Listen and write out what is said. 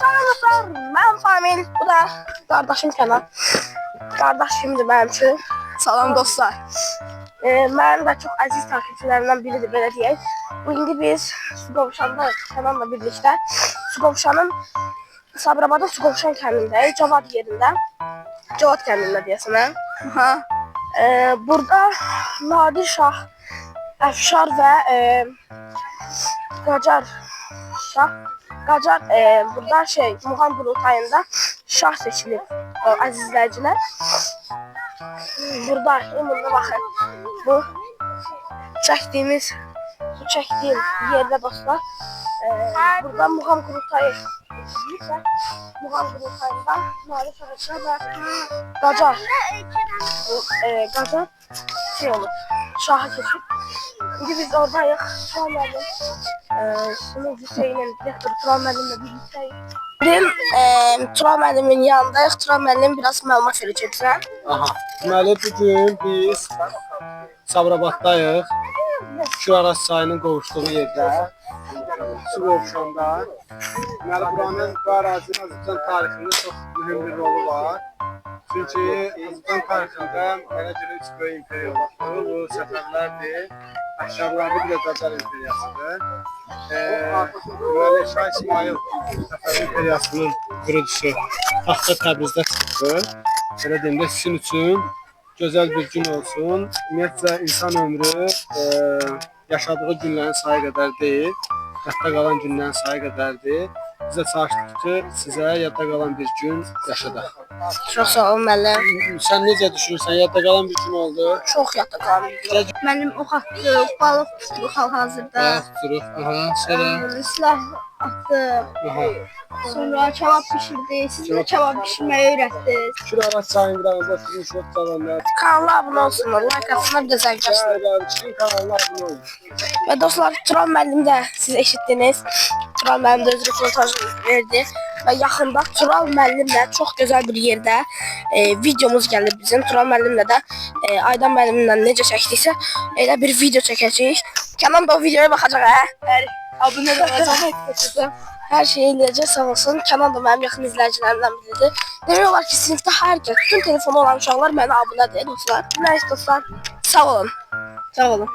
Salam dostlar, ben Famil, bu da kardeşim Kenan. Kardeşimdir benim için. Salam dostlar. Mənim də çox əziz takipçilərimdən biridir, belə deyək. Bu indi biz Suqovuşandayıq, Kenanla birlikdə. Suqovuşanın, Sabirabadın Suqovuşan kəndindəyik, Cavad yerində. Cavad kəndində deyəsən, hə? Burada Nadir Şah, Əfşar və Qacar Şah. Qacar burada Muğam qurultayında şah seçilib, əziz izləyicilər. Burada ümumda baxın, bu çəkdiyim yerdə dostlar. Burada Muğam qurultayı seçilibsə, Muğam qurultayında Nadir Şah və Qacar olur, şahı seçib. İndi biz oradayıq, Turan müəllim, Sınıf Hüseynin, direktor Turan müəllimlə birliktəyik. Turan müəllimin yanındayıq, Turan müəllim biraz məlumat verəcəksən. Deməli, bugün biz Sabirabaddayıq, Şüaraz çayının qovuşduğu yerdə, Suqovuşanda. Deməli, buranın bu ərazinin Azərbaycan tarixində çox mühüm bir rolu var. Çünki Azərbaycan tarixində mənə görə 3 böyük imperiya olubdur. Bu səfərlərdir, Əşşarlardır, bir də Qacar imperiyasıdır. Deməli, Şah İsmail Səfər imperiyasının qurucusu taxta Təbrizdə çıxdı. Belə deyim də, sizin üçün gözəl bir gün olsun. Ümumiyyətlə, insan ömrü yaşadığı günlərin sayı qədər deyil, yadda qalan günlərin sayı qədərdir. Bizə çalışdıq ki, sizə yadda qalan bir gün yaşadaq. Çox sağ ol müəllim. Sən necə düşünürsən? Yadda qalan bir gün oldu? Çox yadda qalan bir gün. Mənim ox atdıq, balıq tutduq hal-hazırda. Tuturuq. Sonra. Silah atdıq. Sonra kebab pişirdik. Siz də kebab pişirməyi öyrətdiniz. Şüaraz çayının qırağında oturmuşuq cavanlar. Kanala abunə olsunlar, like atsınlar, bir də zəng açsınlar. Çıxın kanalına abunə olun. Və dostlar, Turan müəllim də siz eşitdiniz. Turan müəllim də öz röportajını verdi. Və yaxında Turan müəllimlə çox gözəl bir yerdə videomuz gəlir bizim. Turan müəllimlə də Aydan müəllimlə necə çəkdiksə elə bir video çəkəcəyik. Kenan da o videoya baxacaq, hə? Abunə olacaq. Hər şey eləyəcək, sağ olsun. Kenan da mənim yaxın izləyicilərimdən biridir. Demək olar ki, sinifdə hər kəs, bütün telefonu olan uşaqlar mənə abunədir dostlar. Nəysə dostlar, sağ olun. Sağ olun.